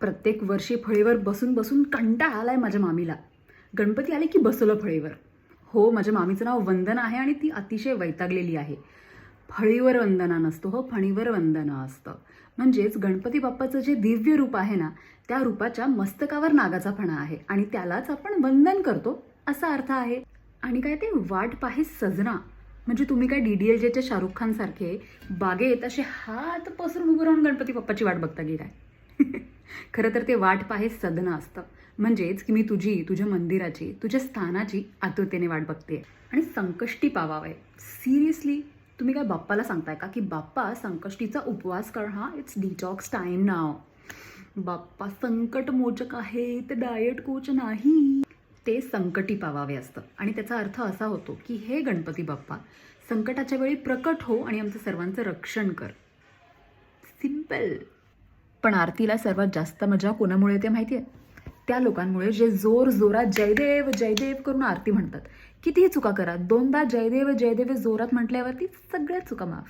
प्रत्येक वर्षी फळीवर बसून बसून कंटाळा आलाय माझ्या मामीला. गणपती आले की बसवलं फळीवर. हो, माझ्या मामीचं नाव वंदना आहे आणि ती अतिशय वैतागलेली आहे. फळीवर वंदना नसतो हो, फणीवर वंदना असतं. म्हणजेच गणपती बाप्पाचं जे दिव्य रूप आहे ना, त्या रूपाच्या मस्तकावर नागाचा फणा आहे आणि त्यालाच आपण वंदन करतो असा अर्थ आहे. आणि काय ते वाट पाहे सजना, म्हणजे तुम्ही काय DDLJच्या शाहरुख खान सारखे बागेत असे हात पसरून उभं राहून गणपती बाप्पाची वाट बघता की काय? खरं तर ते वाट पाहे सदना असतं. म्हणजेच की मी तुझी, तुझ्या मंदिराची, तुझ्या स्थानाची आतुरतेने वाट बघते आणि संकष्टी पावावे. सिरियसली तुम्ही काय बाप्पाला सांगताय का की बाप्पा संकष्टीचा उपवास कर, हा इट्स डिटॉक्स टाइम नाव. बाप्पा संकट मोचक आहे, ते डाएट कोच नाही. ते संकटी पावावे असतं आणि त्याचा अर्थ असा होतो की हे गणपती बाप्पा संकटाच्या वेळी प्रकट हो आणि आमचं सर्वांचं रक्षण कर. सिम्पल. पण आरतीला सर्वात जास्त मजा कोणामुळे येते माहिती आहे? त्या लोकांमुळे जे जोर जोरात जयदेव जयदेव करून आरती म्हणतात. कितीही चुका करा, 2दा जयदेव जयदेव जोरात म्हटल्यावरती सगळ्या चुका माफ.